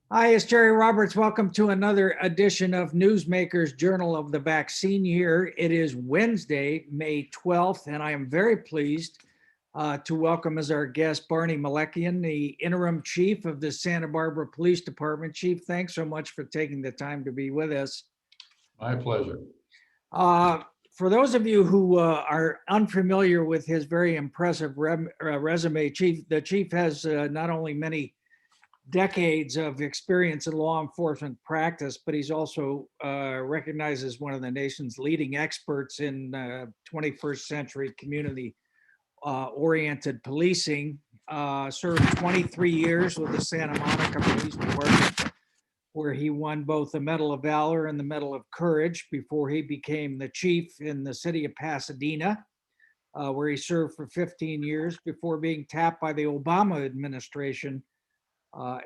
Hi, it's Jerry Roberts. Welcome to another edition of Newsmakers Journal of the Vaccine Year. It is Wednesday, May 12th, and I am very pleased to welcome as our guest Barney Melekian, the interim chief of the Santa Barbara Police Department. Chief, thanks so much for taking the time to be with us. My pleasure. Uh, for those of you who are unfamiliar with his very impressive resume, the chief has not only many decades of experience in law enforcement practice, but he's also recognized as one of the nation's leading experts in 21st century community oriented policing. Served 23 years with the Santa Monica Police Department, where he won both the Medal of Valor and the Medal of Courage before he became the chief in the city of Pasadena, where he served for 15 years before being tapped by the Obama administration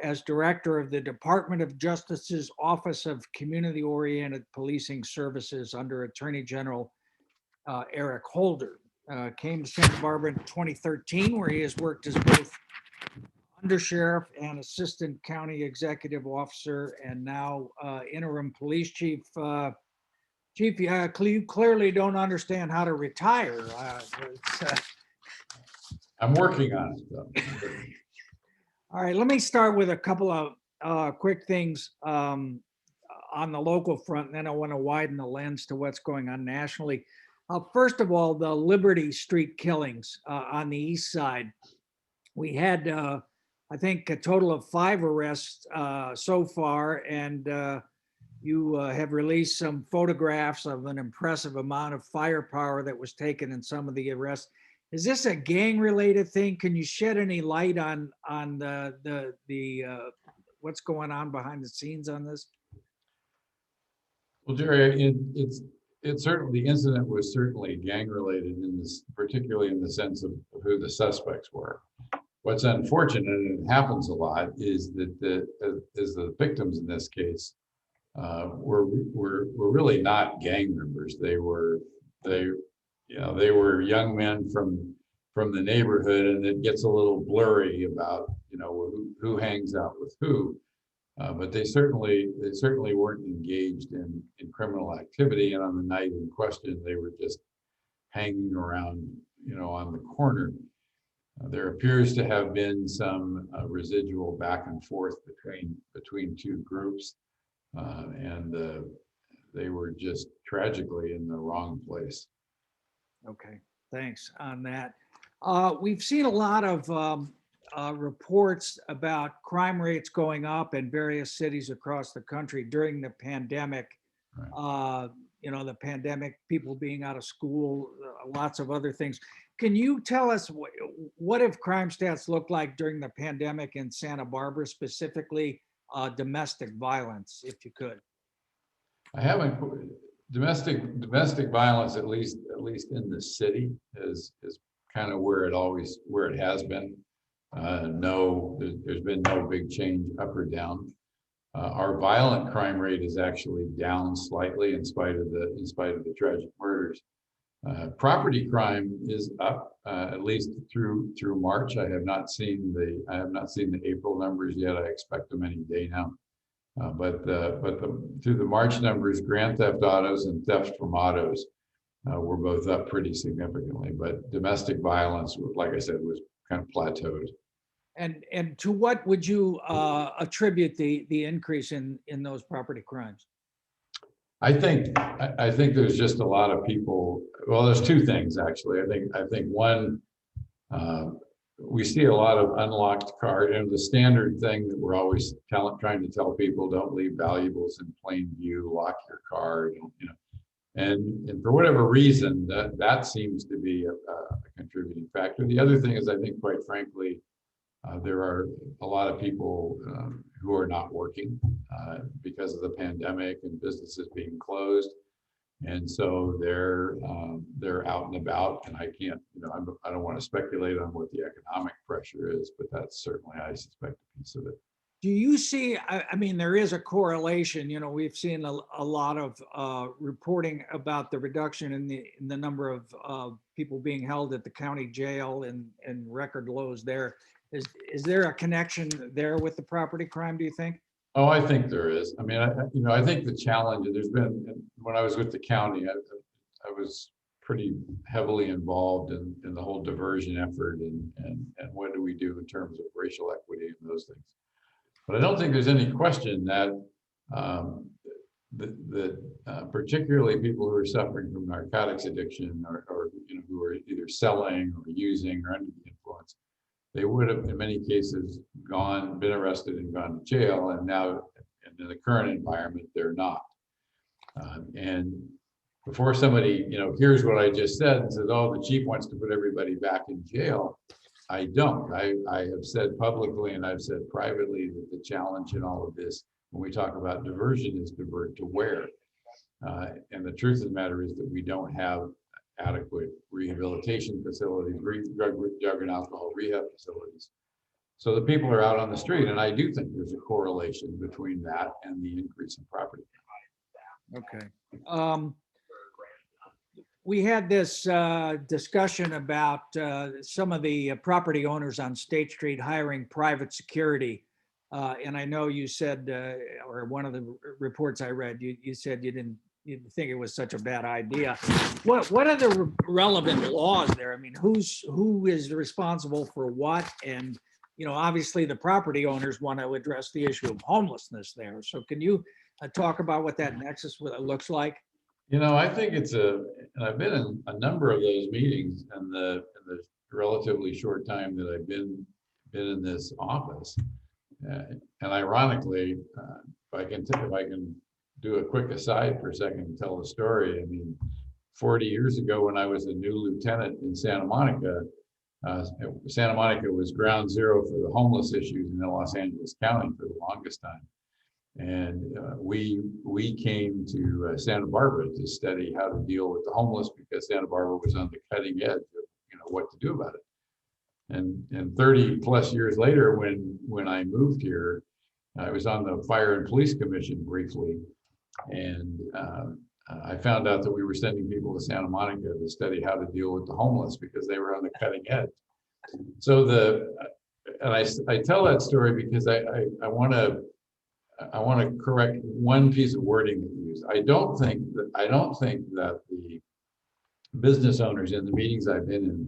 as director of the Department of Justice's Office of Community-Oriented Policing Services under Attorney General Eric Holder. Came to Santa Barbara in 2013, where he has worked as both undersheriff and assistant county executive officer, and now interim police chief. Chief, you clearly don't understand how to retire. I'm working on it, though. All right, let me start with a couple of quick things on the local front, and then I want to widen the lens to what's going on nationally. First of all, the Liberty Street killings on the east side. We had, I think, a total of 5 arrests so far, and you have released some photographs of an impressive amount of firepower that was taken in some of the arrests. Is this a gang-related thing? Can you shed any light on the what's going on behind the scenes on this? Well, Jerry, it certainly, the incident was certainly gang-related in this, particularly in the sense of who the suspects were. What's unfortunate, and it happens a lot, is that the victims in this case were really not gang members. They were young men from the neighborhood, and it gets a little blurry about who hangs out with who. But they certainly weren't engaged in criminal activity. And on the night in question, they were just hanging around, on the corner. There appears to have been some residual back and forth between two groups, and they were just tragically in the wrong place. Okay, thanks on that. We've seen a lot of reports about crime rates going up in various cities across the country during the pandemic. Right. The pandemic, people being out of school, lots of other things. Can you tell us what have crime stats looked like during the pandemic in Santa Barbara, specifically domestic violence, if you could? I haven't. Domestic violence, at least in the city, is kind of where it has been. No, there's been no big change up or down. Our violent crime rate is actually down slightly in spite of the tragic murders. Property crime is up, at least through March. I have not seen the April numbers yet. I expect them any day now. But through the March numbers, grand theft autos and theft from autos were both up pretty significantly. But domestic violence, like I said, was kind of plateaued. And to what would you attribute the increase in those property crimes? I think there's just a lot of people. Well, there's two things actually. I think one, we see a lot of unlocked cars, and the standard thing that we're always trying to tell people: don't leave valuables in plain view, lock your car, and for whatever reason, that seems to be a contributing factor. The other thing is, I think, quite frankly, there are a lot of people who are not working because of the pandemic and businesses being closed, and so they're out and about. And I can't, I don't want to speculate on what the economic pressure is, but that's certainly, I suspect, a piece of it. Do you see, I mean, there is a correlation, we've seen a lot of reporting about the reduction in the number of people being held at the county jail and record lows there. Is there a connection there with the property crime, do you think? Oh, I think there is. I mean, I think the challenge, there's been, when I was with the county, I was pretty heavily involved in the whole diversion effort and what do we do in terms of racial equity and those things. But I don't think there's any question that particularly people who are suffering from narcotics addiction or who are either selling or using or under the influence, they would have in many cases been arrested and gone to jail, and now in the current environment they're not. And before somebody hears what I just said and says, oh, the chief wants to put everybody back in jail, I don't. I have said publicly and I've said privately that the challenge in all of this, when we talk about diversion, is divert to where. And the truth of the matter is that we don't have adequate rehabilitation facilities, drug and alcohol rehab facilities. So the people are out on the street, and I do think there's a correlation between that and the increase in property. Okay. We had this discussion about some of the property owners on State Street hiring private security. And I know you said, or one of the reports I read, you said you didn't think it was such a bad idea. What are the relevant laws there? I mean, who is responsible for what? And obviously the property owners want to address the issue of homelessness there. So can you talk about what that nexus looks like? I think and I've been in a number of those meetings in the relatively short time that I've been in this office. And ironically, if I can do a quick aside for a second and tell a story. I mean, 40 years ago when I was a new lieutenant in Santa Monica, Santa Monica was ground zero for the homeless issues in Los Angeles County for the longest time. And we came to Santa Barbara to study how to deal with the homeless because Santa Barbara was on the cutting edge of what to do about it. And 30 plus years later, when I moved here, I was on the Fire and Police Commission briefly, and I found out that we were sending people to Santa Monica to study how to deal with the homeless because they were on the cutting edge. So I tell that story because I want to correct one piece of wording that you used. I don't think that the business owners in the meetings I've been in,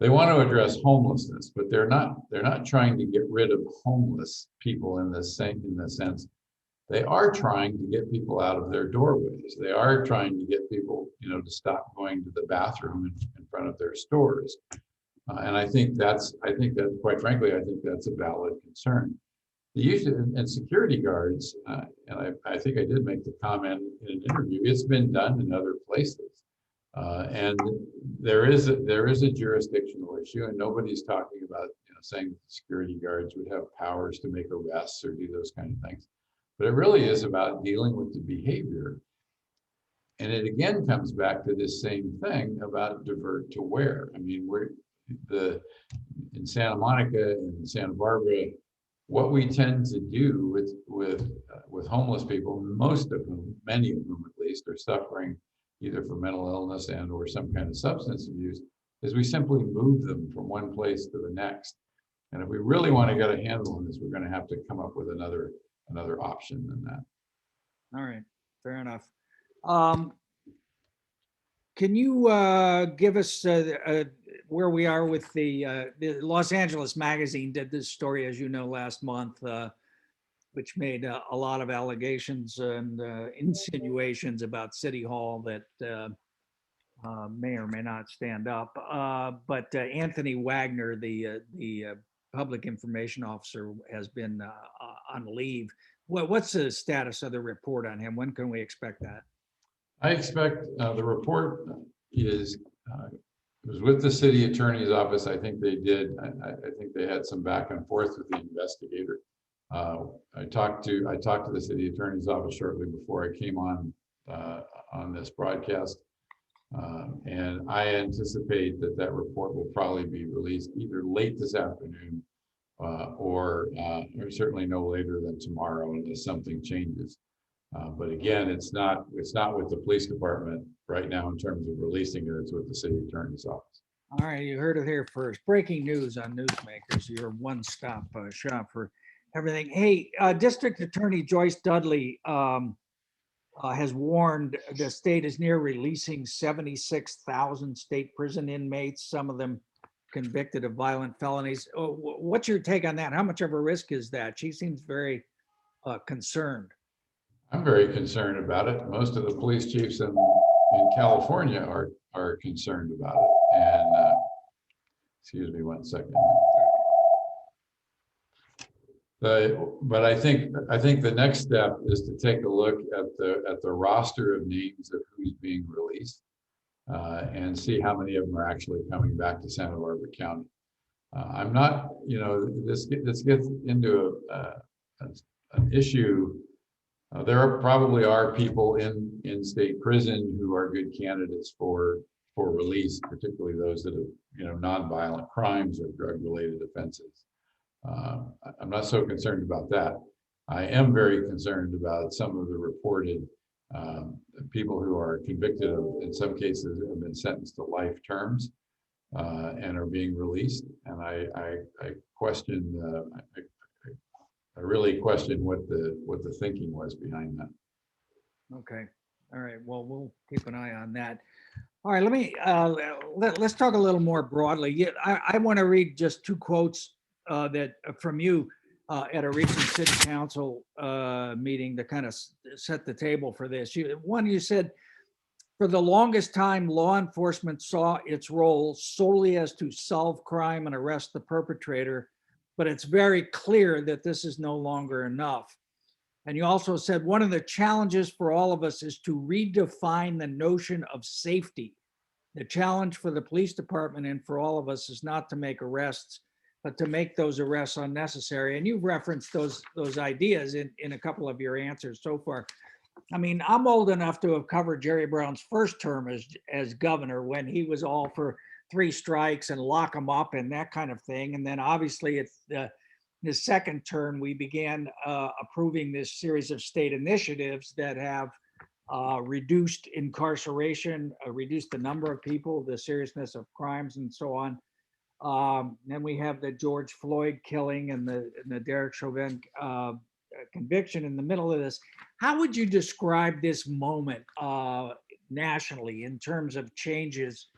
they want to address homelessness, but they're not trying to get rid of homeless people in the sense. They are trying to get people out of their doorways. They are trying to get people, to stop going to the bathroom in front of their stores. And I think that quite frankly, I think that's a valid concern. The use and security guards, and I think I did make the comment in an interview, it's been done in other places. And there is a jurisdictional issue, and nobody's talking about saying that security guards would have powers to make arrests or do those kind of things. But it really is about dealing with the behavior. And it again comes back to this same thing about divert to where. I mean, in Santa Monica and Santa Barbara, what we tend to do with homeless people, many of whom at least, are suffering either from mental illness and or some kind of substance abuse, is we simply move them from one place to the next. And if we really want to get a handle on this, we're going to have to come up with another option than that. All right, fair enough. Can you give us where we are with the Los Angeles Magazine did this story, as you know, last month, which made a lot of allegations and insinuations about City Hall that may or may not stand up. But Anthony Wagner, the public information officer, has been on leave. What's the status of the report on him? When can we expect that? I expect the report was with the city attorney's office. I think they did. I think they had some back and forth with the investigator. I talked to the city attorney's office shortly before I came on this broadcast, and I anticipate that report will probably be released either late this afternoon or certainly no later than tomorrow unless something changes. But again, it's not with the police department right now in terms of releasing it. It's with the city attorney's office. All right, you heard it here first. Breaking news on Newsmakers, your one-stop shop for everything. Hey, District Attorney Joyce Dudley has warned the state is near releasing 76,000 state prison inmates, some of them convicted of violent felonies. What's your take on that? How much of a risk is that? She seems very concerned. I'm very concerned about it. Most of the police chiefs in California are concerned about it. And excuse me one second. But I think the next step is to take a look at the roster of names of who's being released and see how many of them are actually coming back to Santa Barbara County. I'm not, this gets into an issue. There probably are people in state prison who are good candidates for release, particularly those that have, nonviolent crimes or drug-related offenses. I'm not so concerned about that. I am very concerned about some of the reported people who are convicted of, in some cases, have been sentenced to life terms and are being released. And I question, I really question what the thinking was behind that. Okay. All right. Well, we'll keep an eye on that. All right. Let's talk a little more broadly. I want to read just two quotes that from you at a recent city council meeting to kind of set the table for this. You said, for the longest time, law enforcement saw its role solely as to solve crime and arrest the perpetrator, but it's very clear that this is no longer enough. And you also said one of the challenges for all of us is to redefine the notion of safety. The challenge for the police department and for all of us is not to make arrests, but to make those arrests unnecessary. And you've referenced those ideas in a couple of your answers so far. I mean, I'm old enough to have covered Jerry Brown's first term as governor, when he was all for 3 strikes and lock them up and that kind of thing. And then obviously it's the second term, we began approving this series of state initiatives that have reduced incarceration, reduced the number of people, the seriousness of crimes and so on. Then we have the George Floyd killing and the Derek Chauvin conviction in the middle of this. How would you describe this moment nationally in terms of changes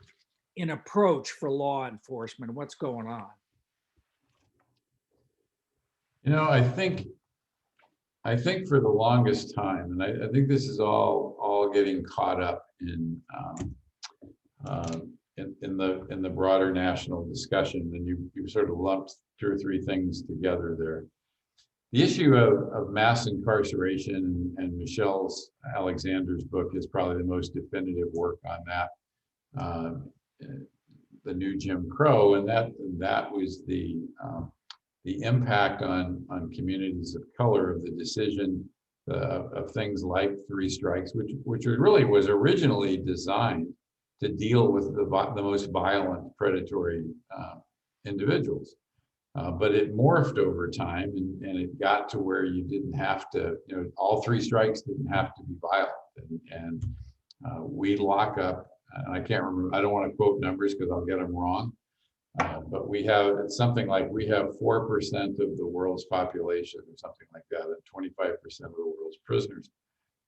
in approach for law enforcement? What's going on? I think for the longest time, and I think this is all getting caught up in the broader national discussion, and you sort of lumped 2 or 3 things together there. The issue of mass incarceration and Michelle Alexander's book is probably the most definitive work on that. The new Jim Crow, and that was the impact on communities of color of the decision of things like 3 strikes, which really was originally designed to deal with the most violent predatory individuals. But it morphed over time, and it got to where you didn't have to, all 3 strikes didn't have to be violent. And we lock up, and I can't remember, I don't want to quote numbers because I'll get them wrong. But we have something like 4% of the world's population or something like that, and 25% of the world's prisoners.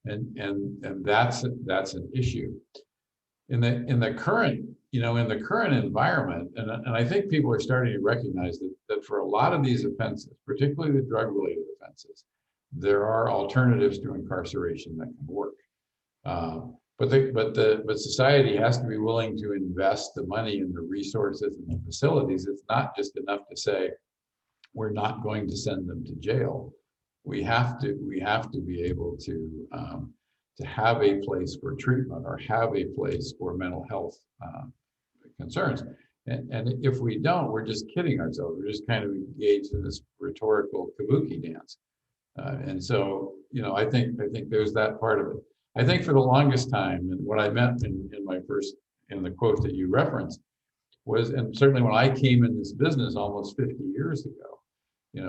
And that's an issue. In the current environment, and I think people are starting to recognize that for a lot of these offenses, particularly the drug-related offenses, there are alternatives to incarceration that can work. But society has to be willing to invest the money and the resources and the facilities. It's not just enough to say we're not going to send them to jail. We have to be able to have a place for treatment or have a place for mental health concerns. And if we don't, we're just kidding ourselves. We're just kind of engaged in this rhetorical kabuki dance. And so, I think there's that part of it. I think for the longest time, and what I meant in the quote that you referenced was, and certainly when I came in this business almost 50 years ago,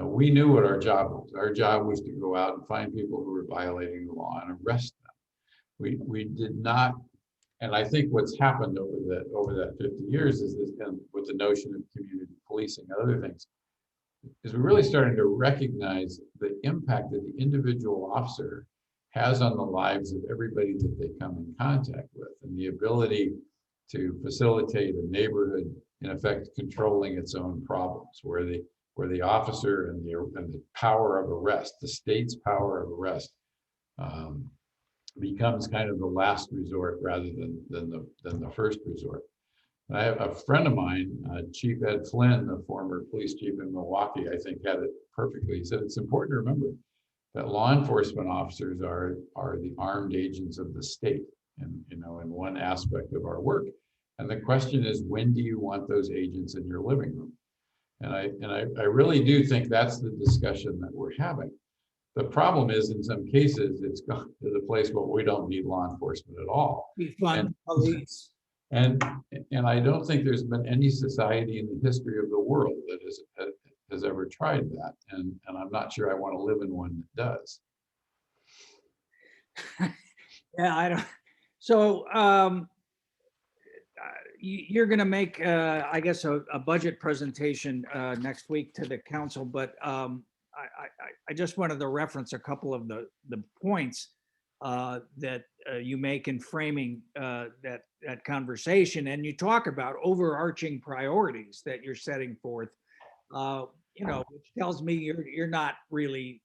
we knew what our job was. Our job was to go out and find people who were violating the law and arrest them. We did not, and I think what's happened over that 50 years is this, and with the notion of community policing and other things, is we're really starting to recognize the impact that the individual officer has on the lives of everybody that they come in contact with, and the ability to facilitate a neighborhood, in effect, controlling its own problems, where the officer and the power of arrest, the state's power of arrest, becomes kind of the last resort rather than the first resort. And I have a friend of mine, Chief Ed Flynn, the former police chief in Milwaukee, I think had it perfectly. He said it's important to remember that law enforcement officers are the armed agents of the state, and in one aspect of our work. And the question is, when do you want those agents in your living room? And I really do think that's the discussion that we're having. The problem is, in some cases, it's gone to the place where we don't need law enforcement at all. We fund police. And I don't think there's been any society in the history of the world that has ever tried that. And I'm not sure I want to live in one that does. Yeah, I don't. So you're going to make, I guess, a budget presentation next week to the council, but I just wanted to reference a couple of the points that you make in framing that conversation, and you talk about overarching priorities that you're setting forth, which tells me you're not really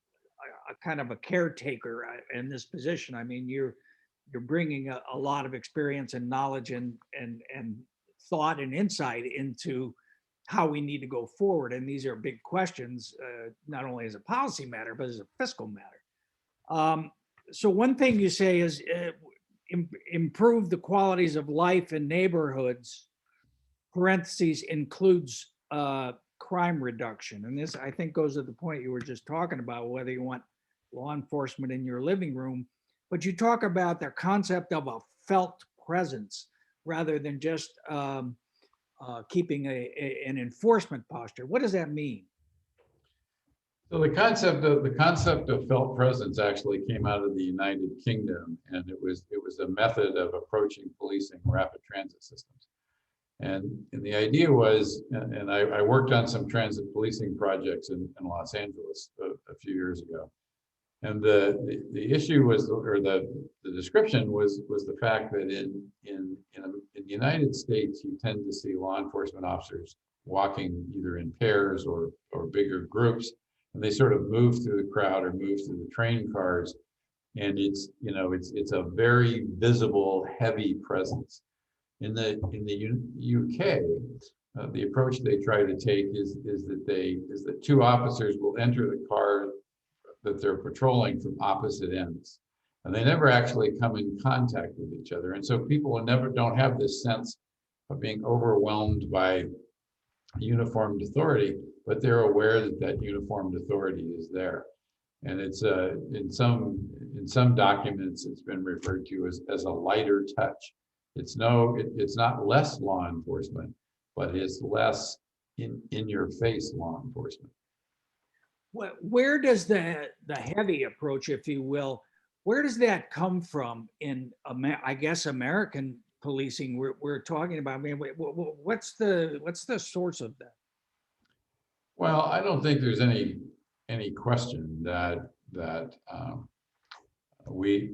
a kind of a caretaker in this position. I mean, you're bringing a lot of experience and knowledge and thought and insight into how we need to go forward. And these are big questions, not only as a policy matter, but as a fiscal matter. So one thing you say is improve the qualities of life in neighborhoods, parentheses, includes crime reduction. And this, I think, goes to the point you were just talking about, whether you want law enforcement in your living room, but you talk about the concept of a felt presence rather than just keeping an enforcement posture. What does that mean? So the concept of felt presence actually came out of the United Kingdom, and it was a method of approaching policing rapid transit systems. And the idea was, and I worked on some transit policing projects in Los Angeles a few years ago. And the issue was, or the description was the fact that in the United States, you tend to see law enforcement officers walking either in pairs or bigger groups, and they sort of move through the crowd or move through the train cars, and it's a very visible, heavy presence. In the UK, the approach they try to take is that two officers will enter the car that they're patrolling from opposite ends, and they never actually come in contact with each other. And so people don't have this sense of being overwhelmed by uniformed authority, but they're aware that uniformed authority is there. And it's in some documents, it's been referred to as a lighter touch. It's not less law enforcement, but it's less in your face law enforcement. Where does the heavy approach, if you will, where does that come from in, I guess, American policing? We're talking about. I mean, what's the source of that? Well, I don't think there's any question that we,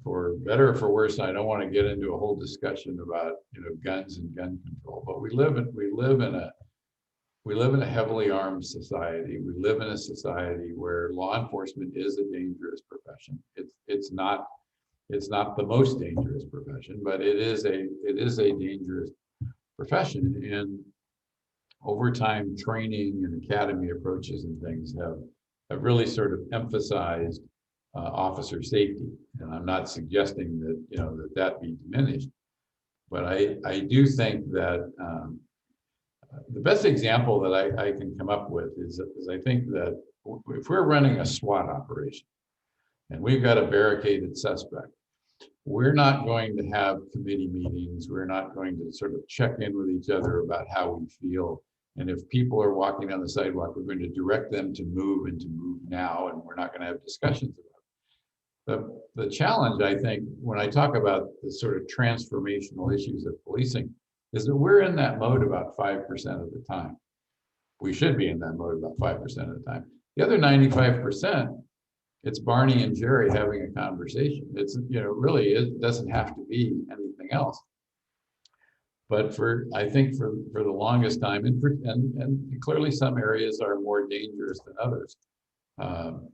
for better or for worse, I don't want to get into a whole discussion about guns and gun control, but we live in a heavily armed society. We live in a society where law enforcement is a dangerous profession. It's not the most dangerous profession, but it is a dangerous profession. And over time, training and academy approaches and things have really sort of emphasized officer safety. And I'm not suggesting that that be diminished, but I do think that the best example that I can come up with is I think that if we're running a SWAT operation and we've got a barricaded suspect, we're not going to have committee meetings. We're not going to sort of check in with each other about how we feel. And if people are walking down the sidewalk, we're going to direct them to move and to move now, and we're not going to have discussions about it. The challenge, I think, when I talk about the sort of transformational issues of policing, is that we're in that mode about 5% of the time. we should be in that mode about 5% of the time. The other 95%, it's Barney and Jerry having a conversation. It's, really, it doesn't have to be anything else. But I think for the longest time, and clearly some areas are more dangerous than others.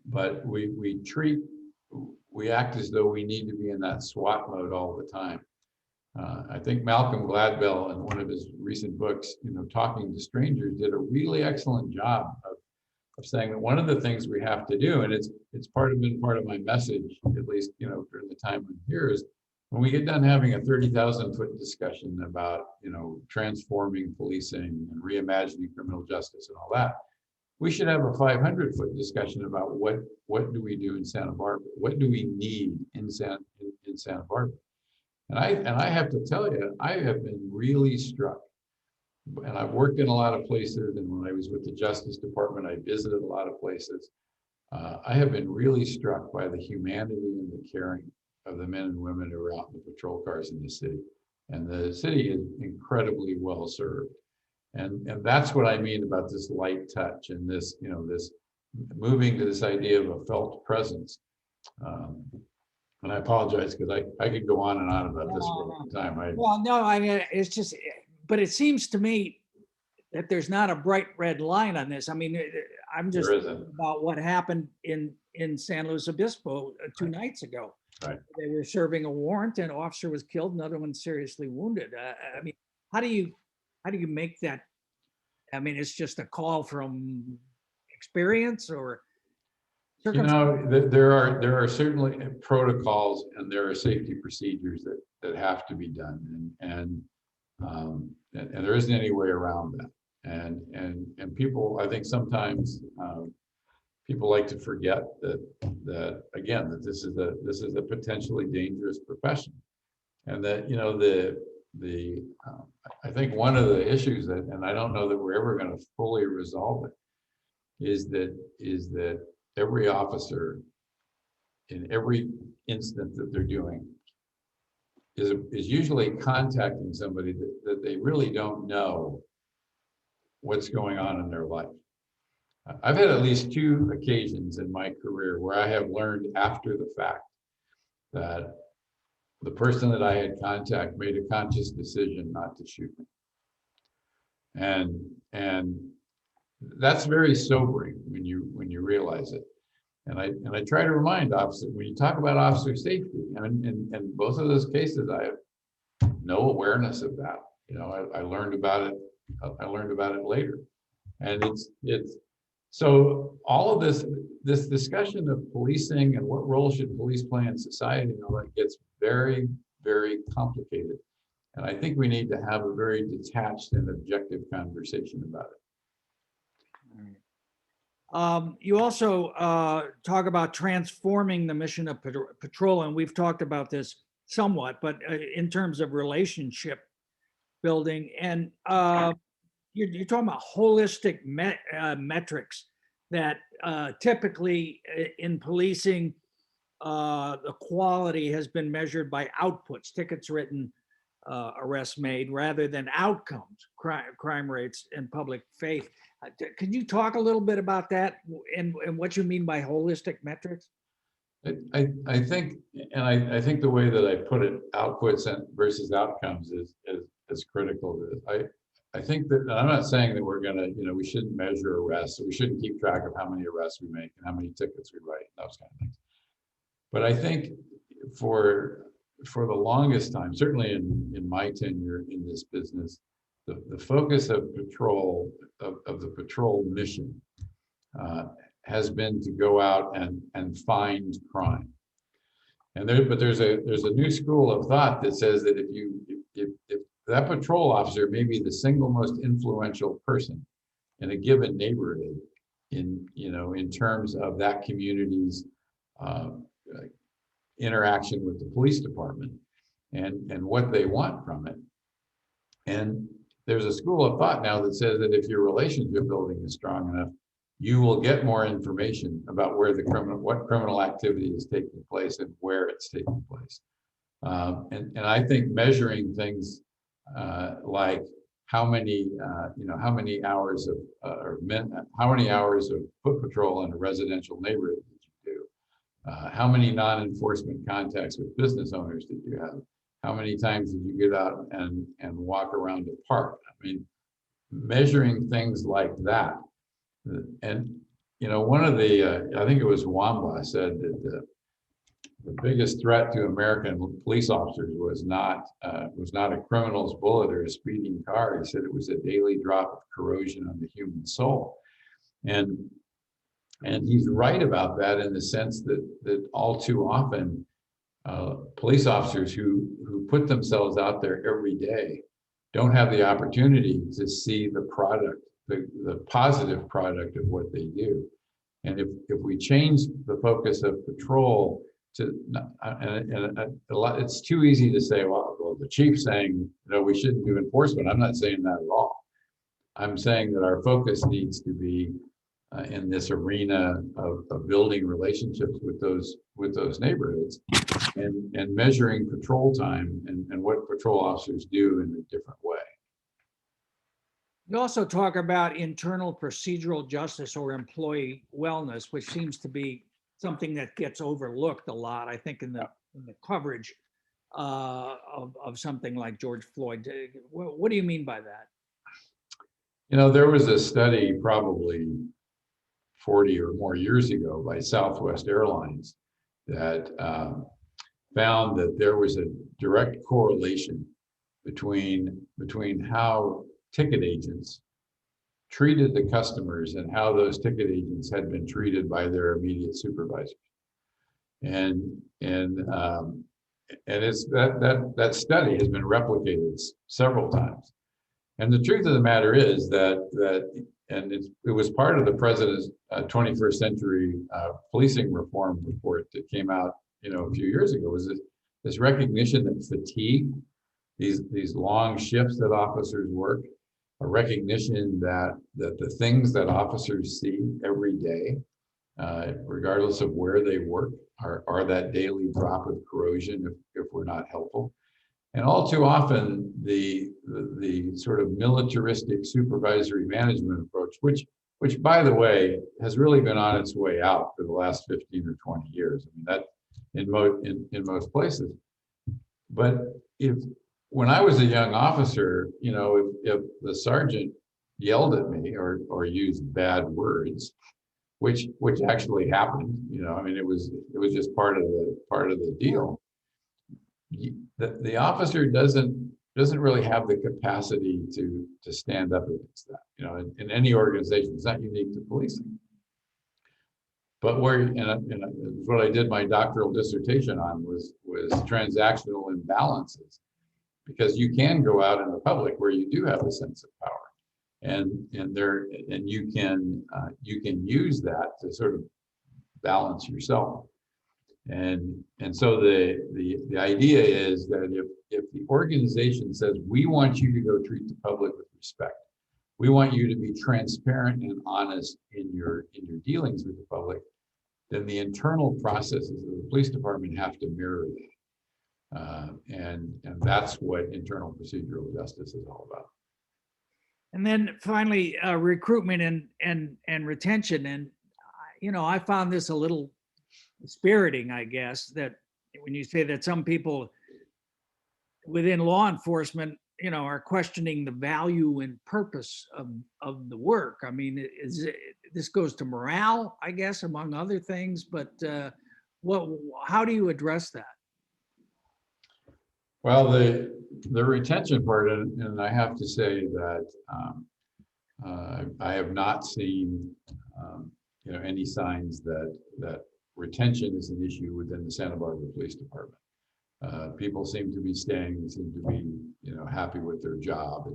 But we act as though we need to be in that SWAT mode all the time. I think Malcolm Gladwell, in one of his recent books, Talking to Strangers, did a really excellent job of saying that one of the things we have to do, and it's been part of my message, at least during the time I'm here, is when we get done having a 30,000-foot discussion about transforming policing and reimagining criminal justice and all that, we should have a 500-foot discussion about what do we do in Santa Barbara, what do we need in Santa Barbara. And I have to tell you, I have been really struck, and I've worked in a lot of places, and when I was with the Justice Department, I visited a lot of places. I have been really struck by the humanity and the caring of the men and women who are out in the patrol cars in the city. And the city is incredibly well served. And that's what I mean about this light touch and this, this moving to this idea of a felt presence. And I apologize because I could go on and on about this for a long time. Well, no, I mean, it's just, but it seems to me that there's not a bright red line on this. I mean, I'm just thinking about what happened in San Luis Obispo 2 nights ago. Right. They were serving a warrant, an officer was killed, another one seriously wounded. I mean, how do you make that? I mean, it's just a call from experience or circumstance? there are certainly protocols and there are safety procedures that have to be done, and there isn't any way around that. And people, I think sometimes people like to forget that again, that this is a potentially dangerous profession, and that I think one of the issues and I don't know that we're ever going to fully resolve it, is that every officer in every instance that they're doing is usually contacting somebody that they really don't know what's going on in their life. I've had at least 2 occasions in my career where I have learned after the fact that the person that I had contact made a conscious decision not to shoot me. And that's very sobering when you realize it. And I try to remind officers, when you talk about officer safety, and in both of those cases, I have no awareness of that. I learned about it. I learned about it later, and it's so all of this discussion of policing and what role should police play in society and all that gets very, very complicated. And I think we need to have a very detached and objective conversation about it. You also talk about transforming the mission of patrol, and we've talked about this somewhat, but in terms of relationship building, and you're talking about holistic metrics that typically in policing, the quality has been measured by outputs, tickets written, arrests made, rather than outcomes, crime rates, and public faith. Could you talk a little bit about that and what you mean by holistic metrics? I think, and I think the way that I put it, outputs versus outcomes is critical to this. I think that, and I'm not saying that we're gonna, we shouldn't measure arrests, or we shouldn't keep track of how many arrests we make and how many tickets we write, those kind of things. But I think for the longest time, certainly in my tenure in this business, the focus of patrol, of the patrol mission has been to go out and find crime. And there's a new school of thought that says that if that patrol officer may be the single most influential person in a given neighborhood in terms of that community's interaction with the police department and what they want from it. And there's a school of thought now that says that if your relationship building is strong enough, you will get more information about where what criminal activity is taking place and where it's taking place. And I think measuring things like how many hours of how many hours of foot patrol in a residential neighborhood did you do? How many non-enforcement contacts with business owners did you have? How many times did you get out and walk around a park? I mean, measuring things like that. And one of the I think it was Wamba said that the biggest threat to American police officers was not a criminal's bullet or a speeding car. He said it was a daily drop of corrosion on the human soul, and he's right about that in the sense that all too often police officers who put themselves out there every day don't have the opportunity to see the product, the positive product of what they do. And if we change the focus of patrol to, it's too easy to say, well, the chief's saying, we shouldn't do enforcement. I'm not saying that at all. I'm saying that our focus needs to be in this arena of building relationships with those neighborhoods and measuring patrol time and what patrol officers do in a different way. You also talk about internal procedural justice or employee wellness, which seems to be something that gets overlooked a lot, I think, in the coverage of something like George Floyd. What do you mean by that? There was a study probably 40 or more years ago by Southwest Airlines that found that there was a direct correlation between how ticket agents treated the customers and how those ticket agents had been treated by their immediate supervisors. And it's that study has been replicated several times. And the truth of the matter is that it was part of the president's 21st century policing reform report that came out a few years ago, was this recognition that fatigue, these long shifts that officers work, a recognition that the things that officers see every day, regardless of where they work, are that daily drop of corrosion if we're not helpful. And all too often, the sort of militaristic supervisory management approach, which by the way, has really been on its way out for the last 15 or 20 years. I mean, that in most places. But when I was a young officer, if the sergeant yelled at me or used bad words, which actually happened, I mean, it was just part of the deal. The officer doesn't really have the capacity to stand up against that. In any organization, it's not unique to policing. But what I did my doctoral dissertation on was transactional imbalances, because you can go out in the public where you do have a sense of power, and you can use that to sort of balance yourself. And so the idea is that if the organization says, we want you to go treat the public with respect, we want you to be transparent and honest in your dealings with the public, then the internal processes of the police department have to mirror that. And that's what internal procedural justice is all about. And then finally, recruitment and retention. And, I found this a little dispiriting, I guess, that when you say that some people within law enforcement, are questioning the value and purpose of the work. I mean, this goes to morale, I guess, among other things, but how do you address that? Well, the retention part, and I have to say that I have not seen any signs that retention is an issue within the Santa Barbara Police Department. People seem to be staying, and seem to be happy with their job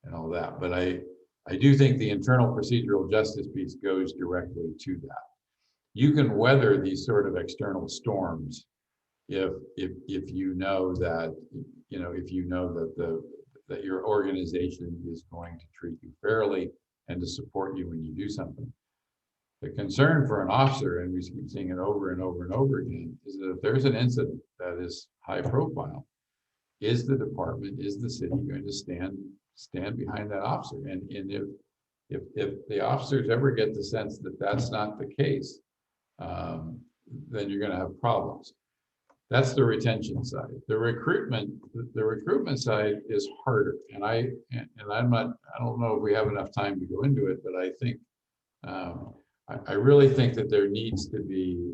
and all that. But I do think the internal procedural justice piece goes directly to that. You can weather these sort of external storms if you know that that your organization is going to treat you fairly and to support you when you do something. The concern for an officer, and we keep seeing it over and over and over again, is that if there's an incident that is high profile, is the department, is the city going to stand behind that officer? And if the officers ever get the sense that that's not the case, then you're going to have problems. That's the retention side. The recruitment side is harder. And I don't know if we have enough time to go into it, but I think I really think that there needs to be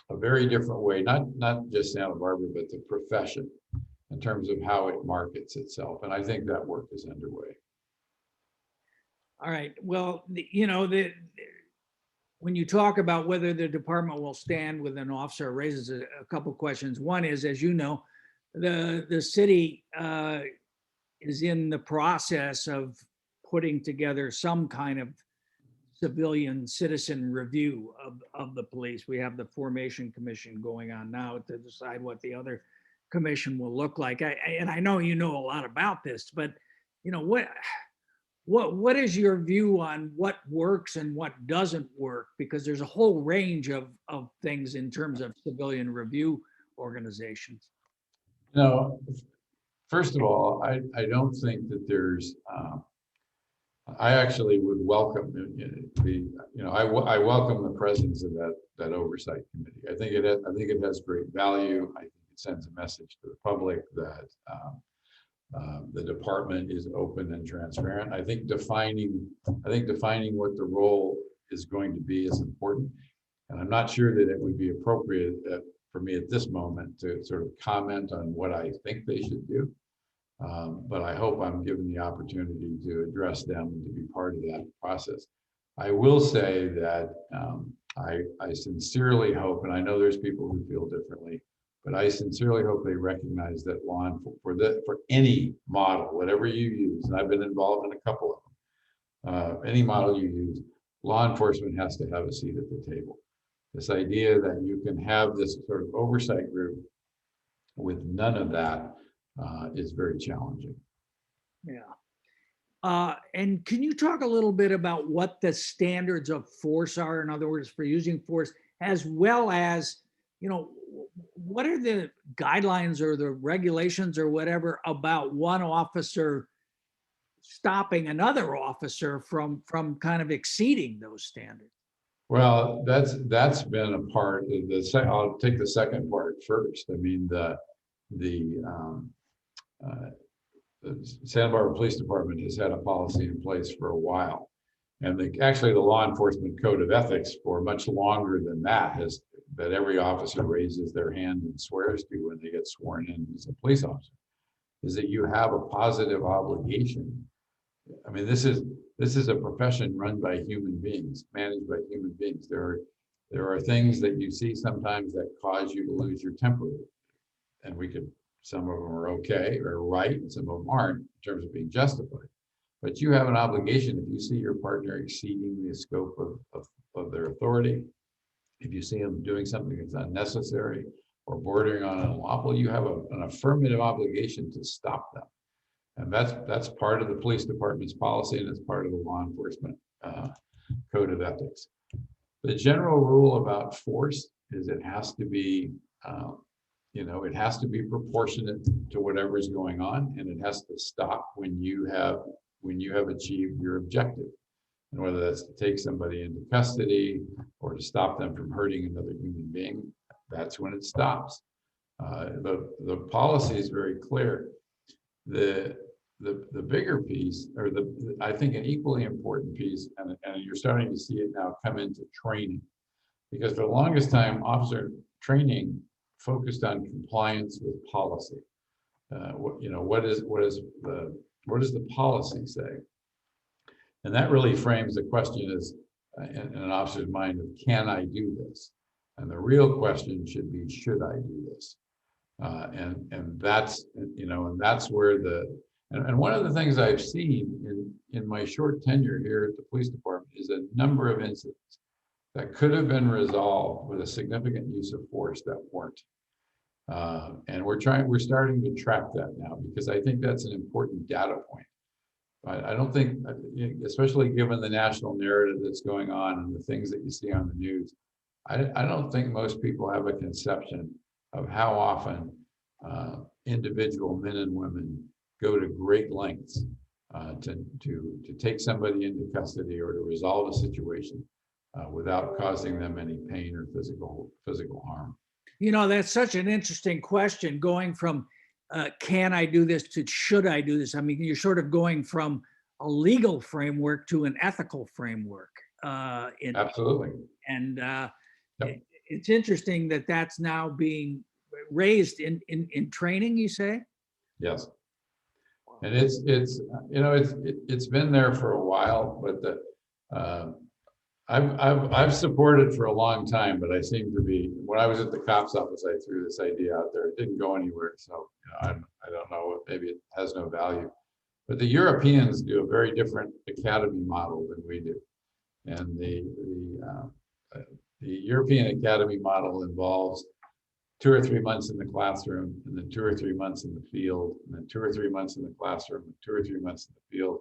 a very different way, not just Santa Barbara, but the profession in terms of how it markets itself. And I think that work is underway. All right. Well, when you talk about whether the department will stand with an officer, it raises a couple questions. One is, as you know, the city is in the process of putting together some kind of civilian citizen review of the police. We have the formation commission going on now to decide what the other commission will look like. And I know you know a lot about this, but what is your view on what works and what doesn't work? Because there's a whole range of things in terms of civilian review organizations. First of all, I don't think that there's I actually would welcome I welcome the presence of that oversight committee. I think it has great value. I think it sends a message to the public that the department is open and transparent. I think defining what the role is going to be is important, and I'm not sure that it would be appropriate for me at this moment to sort of comment on what I think they should do. But I hope I'm given the opportunity to address them and to be part of that process. I will say that I sincerely hope, and I know there's people who feel differently, but I sincerely hope they recognize that for any model, whatever you use, and I've been involved in a couple of them, any model you use, law enforcement has to have a seat at the table. This idea that you can have this sort of oversight group with none of that is very challenging. Yeah. And can you talk a little bit about what the standards of force are? In other words, for using force, as well as, what are the guidelines or the regulations or whatever about one officer stopping another officer from kind of exceeding those standards? Well, that's been a part of the. I'll take the second part first. I mean, the Santa Barbara Police Department has had a policy in place for a while, and actually the law enforcement code of ethics for much longer than that that every officer raises their hand and swears to when they get sworn in as a police officer, is that you have a positive obligation. I mean, this is a profession run by human beings, managed by human beings. There are things that you see sometimes that cause you to lose your temper, and some of them are okay or right, and some of them aren't in terms of being justified. But you have an obligation if you see your partner exceeding the scope of their authority, if you see them doing something that's unnecessary or bordering on unlawful, you have an affirmative obligation to stop them. And that's part of the police department's policy, and it's part of the law enforcement code of ethics. The general rule about force is it has to be it has to be proportionate to whatever is going on, and it has to stop when you have achieved your objective. And whether that's to take somebody into custody or to stop them from hurting another human being, that's when it stops. The policy is very clear. The bigger piece, or I think an equally important piece, and you're starting to see it now come into training, because for the longest time, officer training focused on compliance with policy. What does the policy say? And that really frames the question as in an officer's mind of, can I do this? And the real question should be, should I do this? And that's where and one of the things I've seen in my short tenure here at the police department is a number of incidents that could have been resolved with a significant use of force that weren't. And we're starting to track that now, because I think that's an important data point. I don't think, especially given the national narrative that's going on and the things that you see on the news, I don't think most people have a conception of how often individual men and women go to great lengths to take somebody into custody or to resolve a situation without causing them any pain or physical harm. You know, that's such an interesting question, going from can I do this to should I do this? I mean, you're sort of going from a legal framework to an ethical framework. Absolutely. And Yep. it's interesting that that's now being raised in training, you say? Yes. And it's been there for a while, but I've supported for a long time, but I seem to be, when I was at the cop's office, I threw this idea out there. It didn't go anywhere. So I don't know, maybe it has no value. But the Europeans do a very different academy model than we do. And the European academy model involves 2 or 3 months in the classroom, and then 2 or 3 months in the field, and then 2 or 3 months in the classroom, and 2 or 3 months in the field.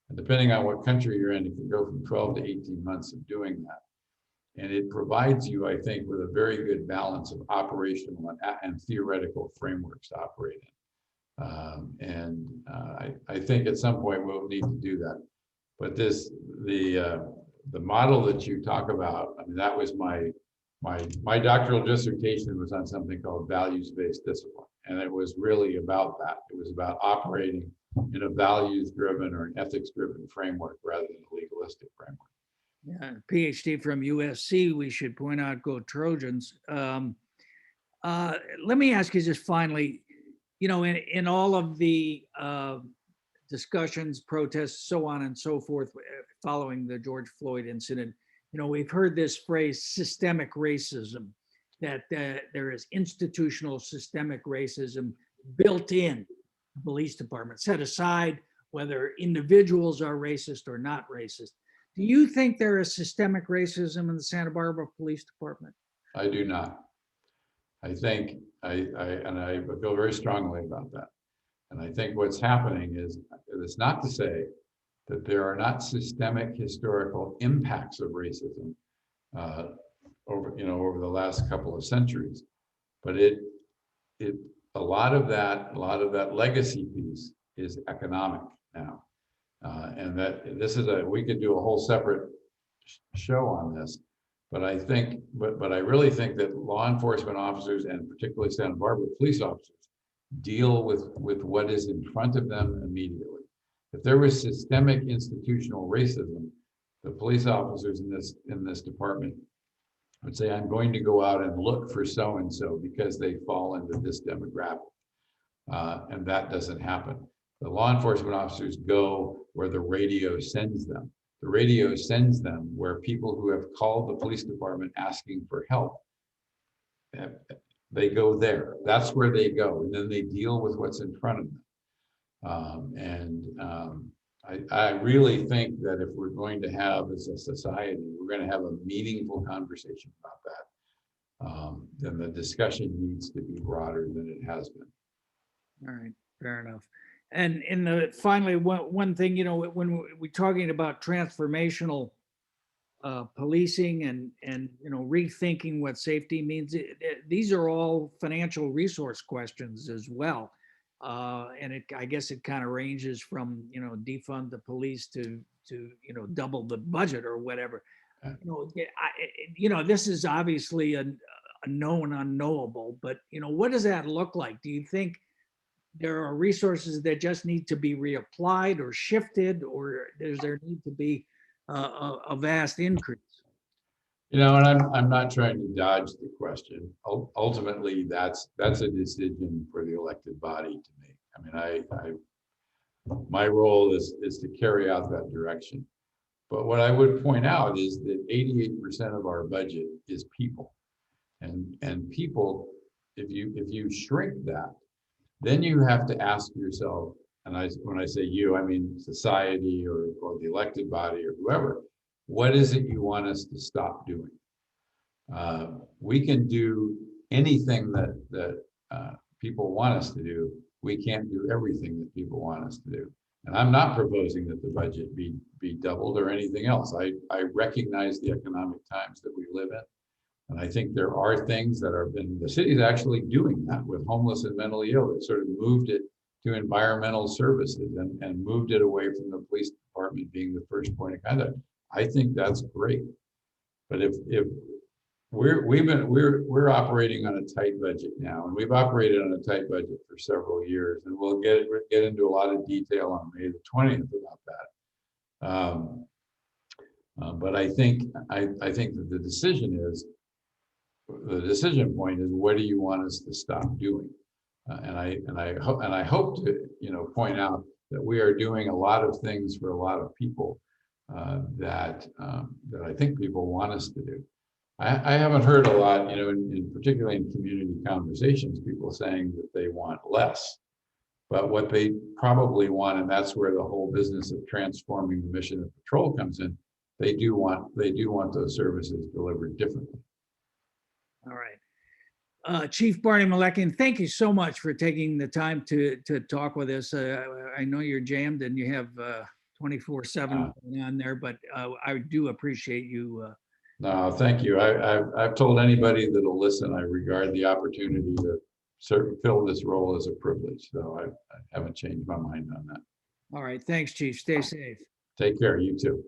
And depending on what country you're in, it can go from 12 to 18 months of doing that. And it provides you, I think, with a very good balance of operational and theoretical frameworks to operate in. I think at some point we'll need to do that. But the model that you talk about, I mean, that was my doctoral dissertation was on something called values-based discipline. And it was really about that. It was about operating in a values-driven or an ethics-driven framework rather than a legalistic framework. Yeah, PhD from USC, we should point out, go Trojans. Let me ask you just finally, you know, in all of the discussions, protests, so on and so forth, following the George Floyd incident, you know, we've heard this phrase systemic racism, that there is institutional systemic racism built in the police department, set aside whether individuals are racist or not racist. Do you think there is systemic racism in the Santa Barbara Police Department? I do not. I think, I feel very strongly about that. And I think what's happening is, it's not to say that there are not systemic historical impacts of racism over the last couple of centuries, but a lot of that legacy piece is economic now, and that we could do a whole separate show on this. But I think, but I really think that law enforcement officers, and particularly Santa Barbara police officers, deal with what is in front of them immediately. If there was systemic institutional racism, the police officers in this department would say, I'm going to go out and look for so-and-so because they fall into this demographic. And that doesn't happen. The law enforcement officers go where the radio sends them. The radio sends them where people who have called the police department asking for help, they go there. That's where they go. And then they deal with what's in front of them. I really think that if we're going to have, as a society, we're going to have a meaningful conversation about that, then the discussion needs to be broader than it has been. All right, fair enough. And finally, one thing, you know, when we're talking about transformational policing and you know, rethinking what safety means, these are all financial resource questions as well. And I guess it kind of ranges from, you know, defund the police to you know, double the budget or whatever. You know, this is obviously a known unknowable, but you know, what does that look like? Do you think there are resources that just need to be reapplied or shifted, or does there need to be a vast increase? You know, and I'm not trying to dodge the question. Ultimately, that's a decision for the elected body to make. I mean, my role is to carry out that direction. But what I would point out is that 88% of our budget is people, and people, if you shrink that, then you have to ask yourself, and when I say you, I mean society or the elected body or whoever, what is it you want us to stop doing? We can do anything that people want us to do. We can't do everything that people want us to do. And I'm not proposing that the budget be doubled or anything else. I recognize the economic times that we live in. And I think there are things that are been, the city's actually doing that with homeless and mentally ill. It sort of moved it to environmental services and moved it away from the police department being the first point of contact. I think that's great. But if we're operating on a tight budget now, and we've operated on a tight budget for several years, and we'll get into a lot of detail on May the 20th about that. But I think that the decision point is, what do you want us to stop doing? And I hope to point out that we are doing a lot of things for a lot of people that I think people want us to do. I haven't heard a lot, particularly in community conversations, people saying that they want less. But what they probably want, and that's where the whole business of transforming the mission of patrol comes in, they do want those services delivered differently. All right. Chief Barney Melekian, thank you so much for taking the time to talk with us. I know you're jammed and you have 24/7 going on there, but I do appreciate you. No, thank you. I've told anybody that'll listen, I regard the opportunity to fill this role as a privilege. So I haven't changed my mind on that. All right. Thanks, Chief. Stay safe. Take care. You too.